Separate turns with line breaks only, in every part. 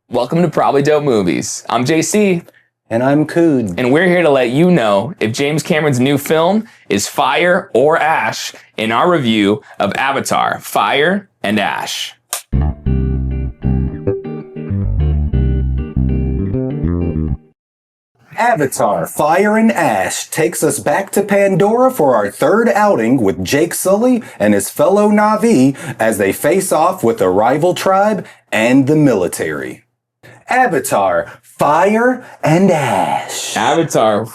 Welcome to Probably Dope Movies. I'm JC.
And I'm Cude.
And we're here to let you know if James Cameron's new film is fire or ash in our review of Avatar, Fire and Ash.
Avatar, Fire and Ash takes us back to Pandora for our third outing with Jake Sully and his fellow Na'vi as they face off with a rival tribe and the military. Avatar, Fire and Ash.
Avatar,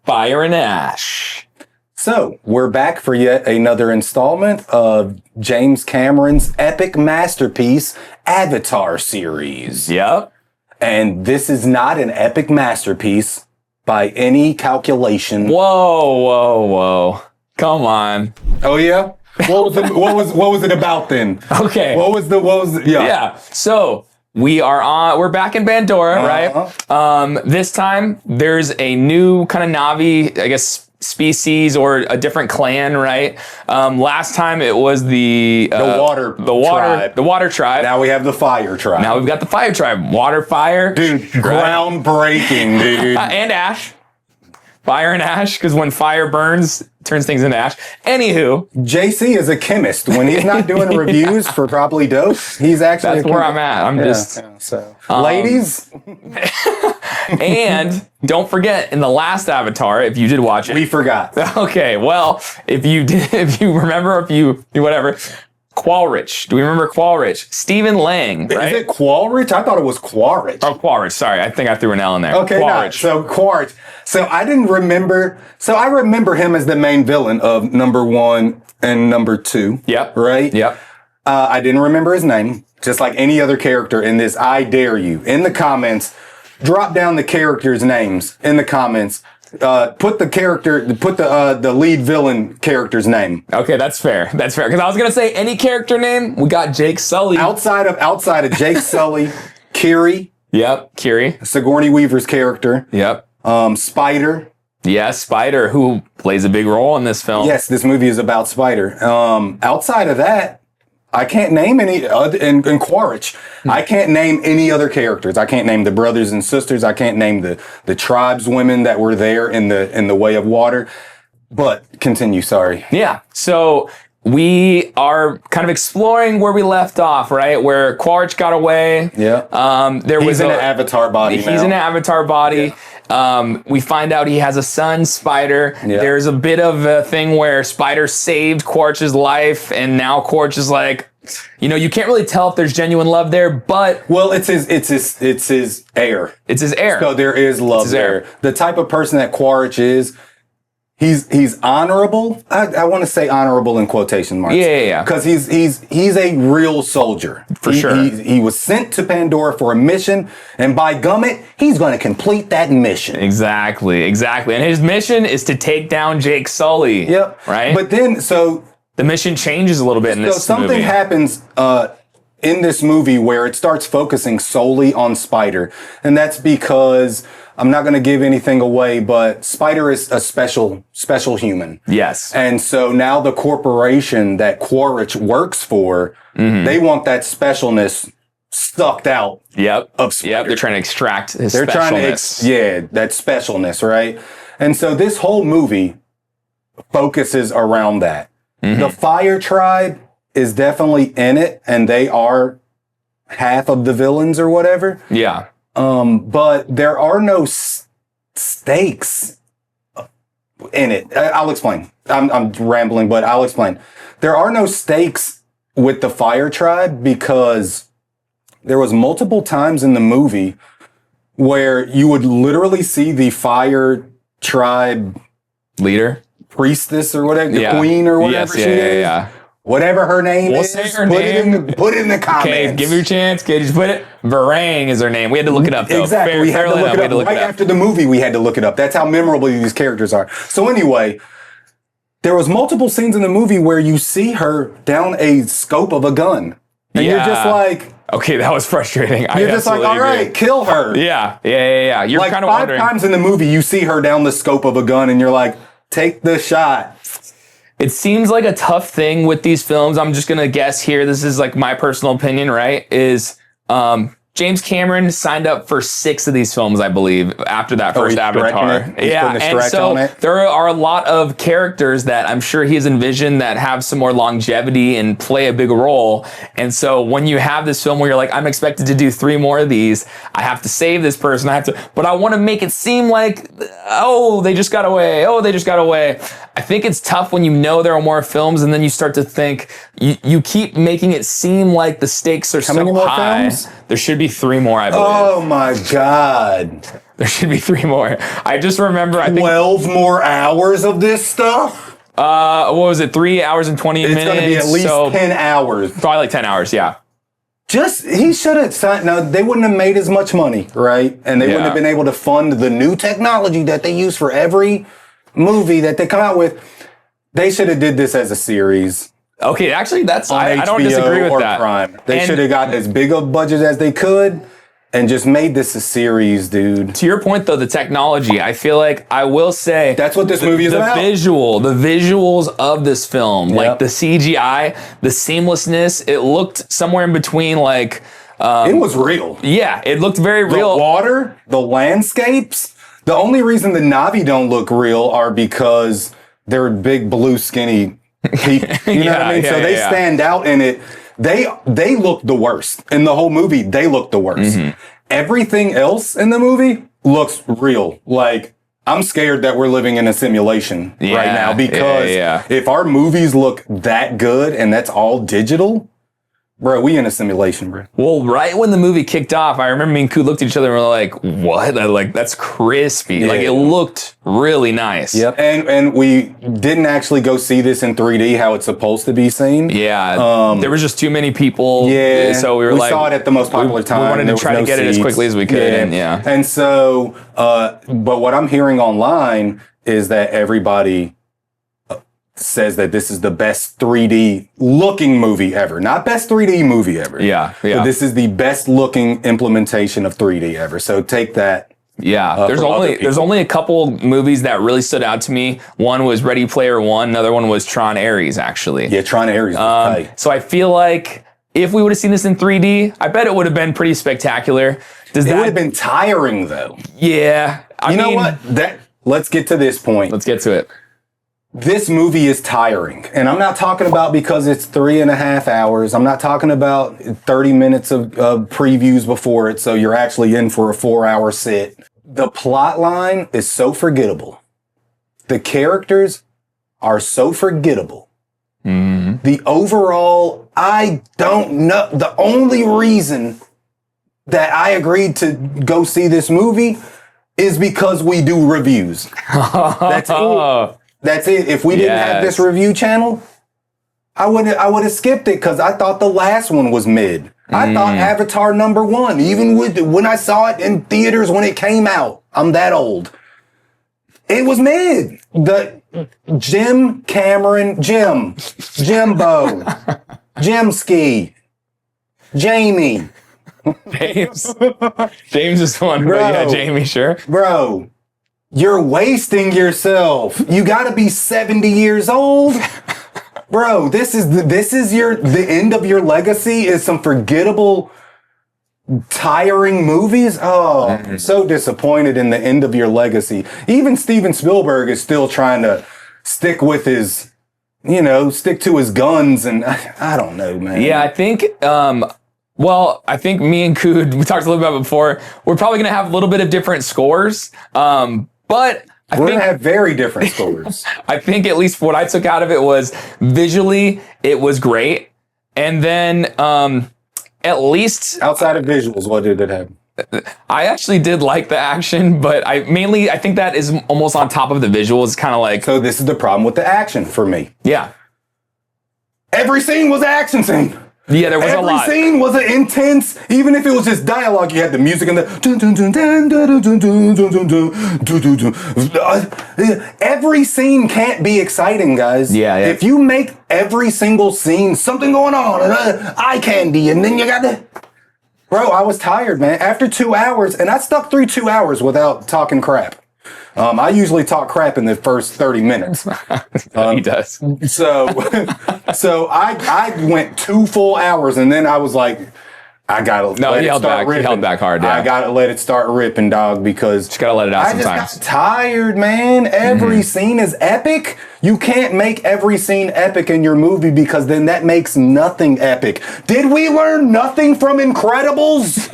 Fire and Ash.
So, we're back for yet another installment of James Cameron's epic masterpiece, Avatar series.
Yep.
And this is not an epic masterpiece by any calculation.
Whoa. Come on.
Oh yeah? What was it about then?
Okay. Yeah. So we're back in Pandora, right? This time there's a new kind of Na'vi, I guess, species or a different clan, right? Last time it was the water tribe.
Now we have the fire tribe.
Now we've got the fire tribe. Water, fire.
Dude, groundbreaking, dude.
And ash. Fire and ash, because when fire burns, it turns things into ash. Anywho.
JC is a chemist. When he's not doing reviews for Probably Dope, he's actually
That's where I'm at.
Ladies.
And don't forget, in the last Avatar, if you did watch it.
We forgot.
Okay, well, if you remember, whatever. Qualrich. Do we remember Qualrich? Stephen Lang, right?
Is it Qualrich? I thought it was Quaritch.
Oh, Qualrich. Sorry, I think I threw an L in there.
Okay,
Qualrich.
So Quaritch. So I didn't remember. So I remember him as the main villain of number 1 and number 2.
Yep.
Right?
Yep.
I didn't remember his name. Just like any other character in this, I dare you, in the comments, drop down the characters' names in the comments. Put the lead villain character's name.
Okay, that's fair. Because I was gonna say any character name. We got Jake Sully.
Outside of Jake Sully, Kiri.
Yep, Kiri.
Sigourney Weaver's character.
Yep.
Spider.
Yes, Spider, who plays a big role in this film.
Yes, this movie is about Spider. Outside of that, I can't name any other, and Quaritch. I can't name any other characters. I can't name the brothers and sisters. I can't name the tribeswomen that were there in the Way of Water. But continue, sorry.
Yeah. So we are kind of exploring where we left off, right? Where Quaritch got away.
Yeah. He's in an avatar body now.
He's in an avatar body. Yeah. We find out he has a son, Spider. Yeah. There's a bit of a thing where Spider saved Quaritch's life, and now Quaritch is like, you can't really tell if there's genuine love there, but
it's his heir.
It's his heir.
So there is love there. The type of person that Quaritch is, he's honorable. I want to say honorable in quotation marks.
Yeah.
Because he's a real soldier.
For sure.
He was sent to Pandora for a mission, and by gummit, he's going to complete that mission.
Exactly. And his mission is to take down Jake Sully.
Yep.
Right?
But then,
the mission changes a little bit in this movie.
So something happens in this movie where it starts focusing solely on Spider, and that's because I'm not going to give anything away, but Spider is a special human.
Yes.
And so now the corporation that Quaritch works for, they want that specialness sucked out of Spider.
Yep, they're trying to extract his
specialness.
They're
trying to, that specialness, right? And so this whole movie focuses around that. The Fire Tribe is definitely in it, and they are half of the villains or whatever.
Yeah.
But there are no stakes in it. I'll explain. I'm rambling, but I'll explain. There are no stakes with the Fire Tribe because there was multiple times in the movie where you would literally see the Fire Tribe
leader,
priestess or whatever, the queen or whatever she is. Yeah. Whatever her name is,
say her name.
Put it in the comments.
Okay, give her a chance. Okay, just put it. Varang is her name. We had to look it up, though.
Exactly. We had to look it up. Right after the movie, we had to look it up. That's how memorable these characters are. So anyway, there was multiple scenes in the movie where you see her down a scope of a gun. And you're just like...
Okay, that was frustrating.
You're just like, all right, kill her.
Yeah. You're
like
kind of
five
wondering.
times in the movie, you see her down the scope of a gun, and you're like, take the shot.
It seems like a tough thing with these films. I'm just going to guess here. This is like my personal opinion, right? Is James Cameron signed up for 6 of these films, I believe, after that first Avatar.
Yeah,
and so there are a lot of characters that I'm sure he's envisioned that have some more longevity and play a big role. And so when you have this film where you're like, I'm expected to do 3 more of these, I have to save this person, but I want to make it seem like, oh, they just got away. Oh, they just got away. I think it's tough when you know there are more films and then you start to think, you keep making it seem like the stakes are so high. There should be 3 more, I believe.
Oh my God.
There should be 3 more. I just remember, I think
12 more hours of this stuff?
What was it? 3 hours and 20 minutes?
It's going to be at least 10 hours.
Probably like 10 hours, yeah.
He should have signed. Now, they wouldn't have made as much money, right? And they wouldn't have been able to fund the new technology that they use for every movie that they come out with. They should have did this as a series.
Okay, actually, I don't disagree with that.
Prime. They should have got as big a budget as they could and just made this a series, dude.
To your point, though, the technology, I feel like I will say
that's what this movie is about.
The visuals of this film, like the CGI, the seamlessness, it looked somewhere in between, like
it was real.
Yeah, it looked very real.
The water, the landscapes. The only reason the Na'vi don't look real are because they're big, blue, skinny people. You know what I mean? So they stand out in it. They look the worst. In the whole movie, they look the worst. Mm-hmm. Everything else in the movie looks real. Like, I'm scared that we're living in a simulation right now because if our movies look that good and that's all digital, bro, we in a simulation, bro.
Well, right when the movie kicked off, I remember me and Cude looked at each other and were like, what? Like, that's crispy. Yeah. Like, it looked really nice.
Yep. And we didn't actually go see this in 3D how it's supposed to be seen.
Yeah. There was just too many people.
Yeah.
So we
saw it at the most popular time.
We wanted to try to get it as quickly as we could.
Yeah. And so, but what I'm hearing online is that everybody says that this is the best 3D looking movie ever. Not best 3D movie ever.
Yeah.
But this is the best looking implementation of 3D ever. So take that.
Yeah. There's only a couple movies that really stood out to me. One was Ready Player One. Another one was Tron Ares, actually.
Yeah, Tron Ares.
So I feel like if we would have seen this in 3D, I bet it would have been pretty spectacular.
It would have been tiring though.
Yeah.
You know what? Let's get to this point.
Let's get to it.
This movie is tiring. And I'm not talking about because it's 3.5 hours. I'm not talking about 30 minutes of previews before it, so you're actually in for a 4-hour sit. The plot line is so forgettable. The characters are so forgettable. Mm-hmm. The overall, I don't know. The only reason that I agreed to go see this movie is because we do reviews. That's it. That's it. If we didn't have this review channel, I would have skipped it because I thought the last one was mid. I thought Avatar #1, even when I saw it in theaters when it came out. I'm that old. It was mid. The Jimbo, Jimski, Jamie.
James is one. Bro, yeah, Jamie, sure.
Bro. You're wasting yourself. You gotta be 70 years old. Bro, this is the end of your legacy is some forgettable, tiring movies. Oh, I'm so disappointed in the end of your legacy. Even Steven Spielberg is still trying to stick with his, stick to his guns. And I don't know, man.
Yeah, I think, I think me and Cude, we talked a little bit about it before, we're probably going to have a little bit of different scores. But
we're going to have very different scores.
I think at least what I took out of it was visually, it was great. And then at least
outside of visuals, what did it have?
I actually did like the action, but I think that is almost on top of the visuals, kind of like.
So this is the problem with the action for me.
Yeah.
Every scene was an action scene.
Yeah, there was a lot.
Every scene was an intense, even if it was just dialogue, you had the music and the every scene can't be exciting, guys.
Yeah.
If you make every single scene something going on, eye candy, and then you got the... Bro, I was tired, man. After 2 hours, and I stuck through 2 hours without talking crap. I usually talk crap in the first 30 minutes.
He does.
So I went 2 full hours and then I was like, I gotta let it start ripping.
He held back hard. Yeah.
I gotta let it start ripping, dog, because
just gotta let it out sometimes.
I just got tired, man. Every scene is epic. You can't make every scene epic in your movie because then that makes nothing epic. Did we learn nothing from Incredibles?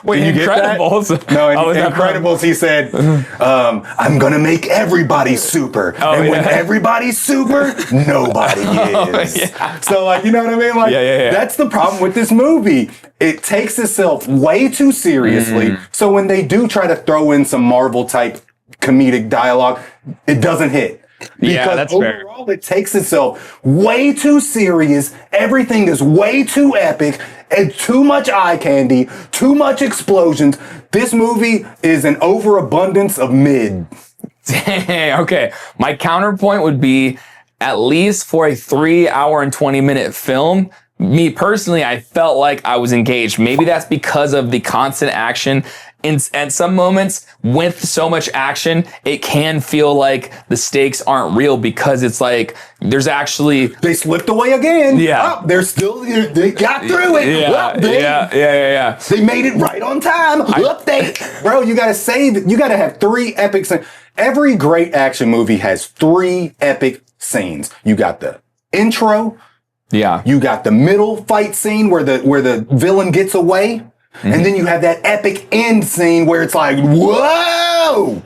Wait, Incredibles?
No, in Incredibles he said, I'm gonna make everybody super. And when everybody's super, nobody is. So, like, you know what I mean? Like, that's the problem with this movie. It takes itself way too seriously. So when they do try to throw in some Marvel-type comedic dialogue, it doesn't hit. Because
that's
overall,
fair.
It takes itself way too serious. Everything is way too epic and too much eye candy, too much explosions. This movie is an overabundance of mid.
Dang, okay. My counterpoint would be, at least for a 3 hour and 20-minute film, me personally, I felt like I was engaged. Maybe that's because of the constant action. At some moments, with so much action, it can feel like the stakes aren't real because it's like there's actually...
They slipped away again.
Yeah.
Oh, they're still... They got through it.
Yeah.
They made it right on time. Update. Bro, you gotta save... You gotta have 3 epic scenes. Every great action movie has 3 epic scenes. You got the intro.
Yeah.
You got the middle fight scene where the villain gets away. And then you have that epic end scene where it's like, whoa!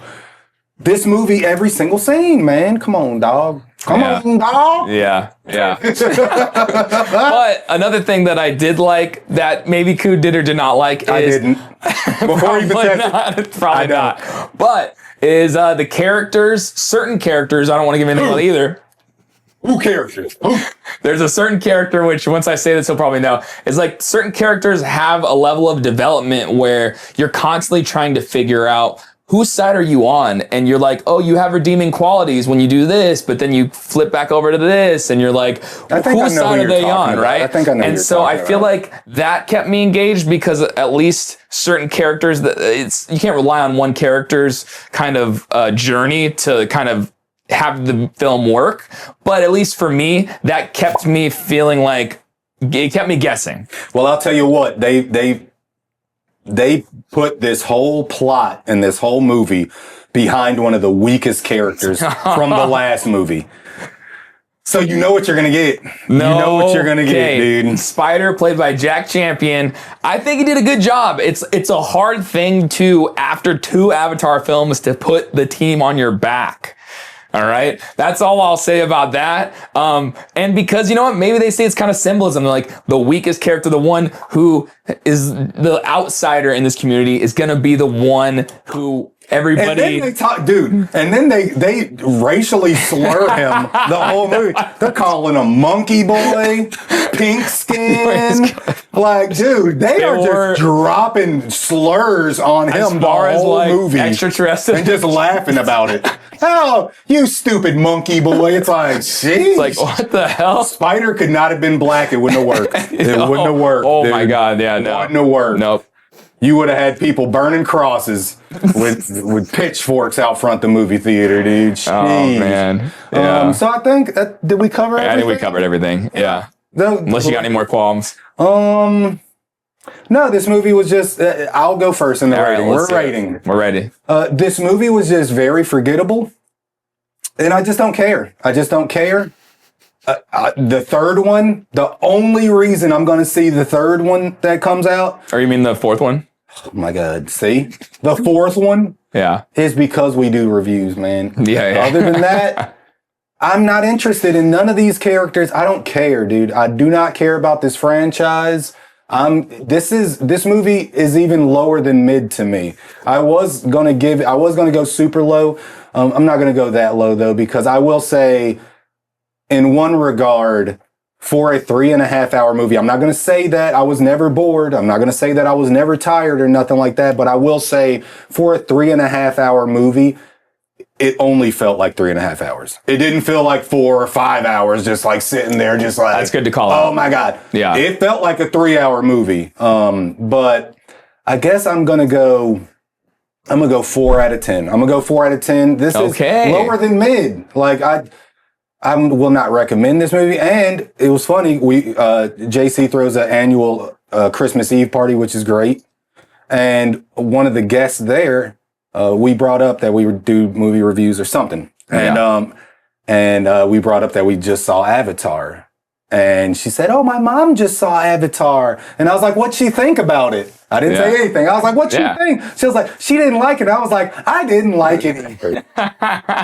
This movie, every single scene, man. Come on, dog. Come on, dog.
Yeah. But another thing that I did like that maybe Cude did or did not like is...
I didn't. Before you
Probably not. But is the characters, certain characters, I don't want to give anything away either.
Who characters? Who?
There's a certain character, which once I say this, he'll probably know. It's like certain characters have a level of development where you're constantly trying to figure out whose side are you on? And you're like, oh, you have redeeming qualities when you do this, but then you flip back over to this and you're like, whose side are they on, right?
I think I know.
And so I feel like that kept me engaged because at least certain characters, you can't rely on one character's kind of journey to kind of have the film work, but at least for me, that kept me feeling like it kept me guessing.
Well, I'll tell you what, they put this whole plot and this whole movie behind one of the weakest characters from the last movie. So you know what you're gonna get. You know what you're gonna get, dude.
Spider, played by Jack Champion. I think he did a good job. It's a hard thing to, after 2 Avatar films, to put the team on your back. All right. That's all I'll say about that. And because, you know what, maybe they say it's kind of symbolism. They're like, the weakest character, the one who is the outsider in this community, is going to be the one who everybody...
And then they talk, dude, and then they racially slur him the whole movie. They're calling him monkey boy, pink skin. Like, dude, they are just dropping slurs on him the whole movie.
Extraterrestrial.
And just laughing about it. Oh, you stupid monkey boy. It's like, jeez.
It's like, what the hell?
Spider could not have been black. It wouldn't have worked. It wouldn't have worked.
Oh,
dude.
My God. Yeah, no.
It wouldn't have worked.
Nope.
You would have had people burning crosses with pitchforks out front the movie theater, dude. Jeez.
Oh, man. Yeah.
So I think, did we cover everything?
I think we covered everything. Yeah. Unless you got any more qualms.
No, this movie was just, I'll go first in the rating.
We're ready.
This movie was just very forgettable. And I just don't care. The third one, the only reason I'm going to see the third one that comes out.
Or you mean the fourth one?
Oh my God. See? The fourth one is because we do reviews, man.
Yeah.
Other than that, I'm not interested in none of these characters. I don't care, dude. I do not care about this franchise. This movie is even lower than mid to me. I was gonna go super low. I'm not gonna go that low though, because I will say, in one regard, for a 3.5 hour movie, I'm not gonna say that I was never bored. I'm not gonna say that I was never tired or nothing like that. But I will say, for a 3.5 hour movie, it only felt like 3.5 hours. It didn't feel like 4 or 5 hours, just like sitting there, just like...
That's good to call out.
Oh my God.
Yeah.
It felt like a 3 hour movie. But I guess I'm going to go 4 out of 10. I'm going to go 4 out of 10. This is lower than mid. Like, I will not recommend this movie. And it was funny. JC throws an annual Christmas Eve party, which is great. And one of the guests there, we brought up that we would do movie reviews or something. And we brought up that we just saw Avatar. And she said, "Oh, my mom just saw Avatar." And I was like, "What'd she think about it?" I didn't say anything. I was like, "What'd she think?" She was like, "She didn't like it." I was like, "I didn't like it either."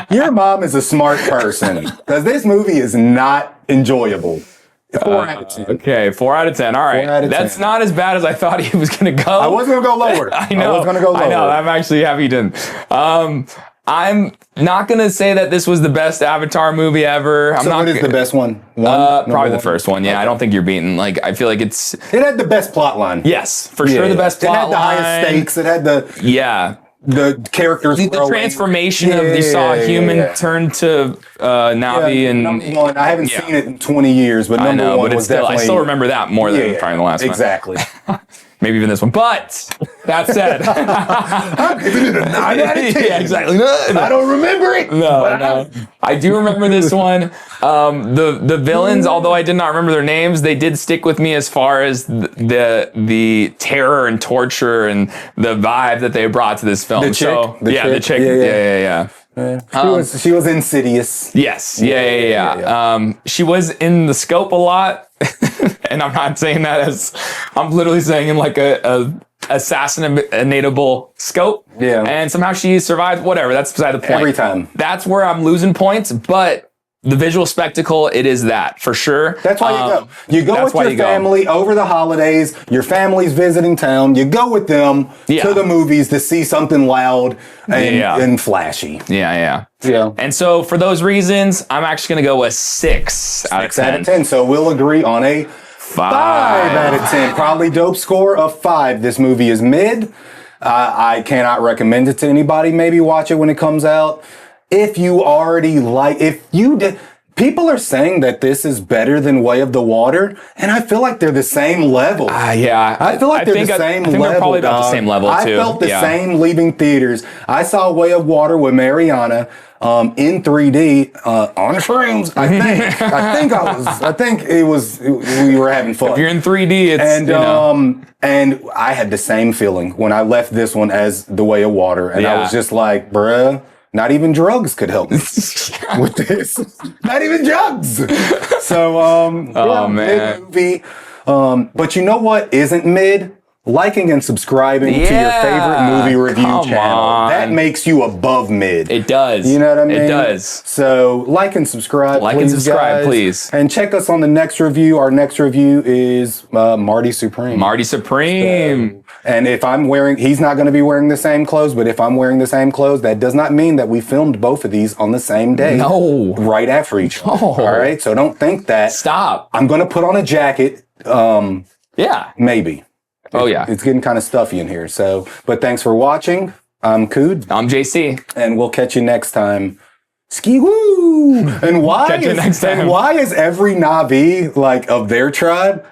Your mom is a smart person because this movie is not enjoyable. 4 out of 10.
Okay, 4 out of 10. All right. That's not as bad as I thought he was going to go.
I was going to go lower.
I know.
I was going to go lower.
I know. I'm actually happy you didn't. I'm not going to say that this was the best Avatar movie ever.
What is the best one?
Probably the first one. Yeah, okay. I don't think you're beating. Like, I feel like it
had the best plot line.
Yes, for sure, the best plot line.
It had the highest stakes. It had the characters.
The transformation of you saw a human turn to Navi and
number one. I haven't seen it in 20 years, but number one was definitely.
I still remember that more than probably the last one.
Exactly.
Maybe even this one. But that said,
I'm giving it a 9 out of 10.
Yeah, exactly.
I don't remember it.
No. I do remember this one. The villains, although I did not remember their names, they did stick with me as far as the terror and torture and the vibe that they brought to this film.
The chick.
The chick. Yeah.
She was insidious.
Yes. Yeah. She was in the scope a lot. And I'm not saying that as I'm literally saying in like a assassinatable scope. Yeah. And somehow she survived. Whatever. That's beside the point.
Every time.
That's where I'm losing points. But the visual spectacle, it is that for sure.
That's why you go. You go with your family over the holidays. Your family's visiting town. You go with them to the movies to see something loud and flashy.
Yeah. And so for those reasons, I'm actually going to go with 6 out of 10.
6 out of 10. So we'll agree on a 5 out of 10. Probably dope score of 5. This movie is mid. I cannot recommend it to anybody. Maybe watch it when it comes out. If you already people are saying that this is better than Way of the Water, and I feel like they're the same level.
I
feel like they're the same level.
They're probably about the same level too.
I felt the same leaving theaters. I saw Way of Water with Mariana in 3D on shrooms. I think it was we were having fun.
If you're in 3D, it's
and I had the same feeling when I left this one as The Way of Water, and I was just like, bruh. Not even drugs could help me with this. Not even drugs. So,
man.
Mid movie. But you know what isn't mid? Liking and subscribing to your favorite movie review channel. That makes you above mid.
It does.
You know what I mean?
It does.
So like and subscribe, please. And check us on the next review. Our next review is Marty Supreme. And if I'm he's not going to be wearing the same clothes, but if I'm wearing the same clothes, that does not mean that we filmed both of these on the same day.
No.
Right after each other. All right? So don't think that.
Stop.
I'm going to put on a jacket. Maybe. It's getting kind of stuffy in here. So, but thanks for watching. I'm Cude.
I'm JC.
And we'll catch you next time. Ski woo! And why is every Na'vi like of their tribe?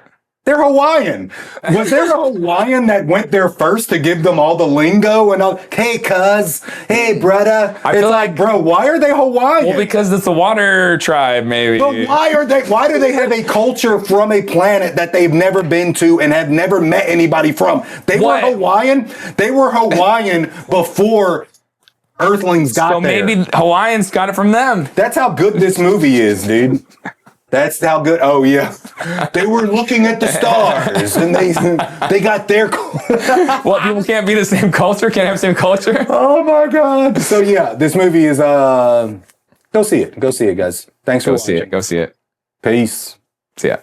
They're Hawaiian. Was there a Hawaiian that went there first to give them all the lingo and all? Hey, cuz. Hey, brother. I feel like, bro, why are they Hawaiian?
Well, because it's the water tribe, maybe.
But why do they have a culture from a planet that they've never been to and have never met anybody from? They were Hawaiian. They were Hawaiian before Earthlings got there.
So maybe Hawaiians got it from them.
That's how good this movie is, dude. That's how good. Oh yeah, they were looking at the stars, and they got their.
Well, people can't be the same culture. Can't have the same culture.
Oh my god! So yeah, this movie is. Go see it. Go see it, guys. Thanks for watching.
Go see it.
Peace.
See ya.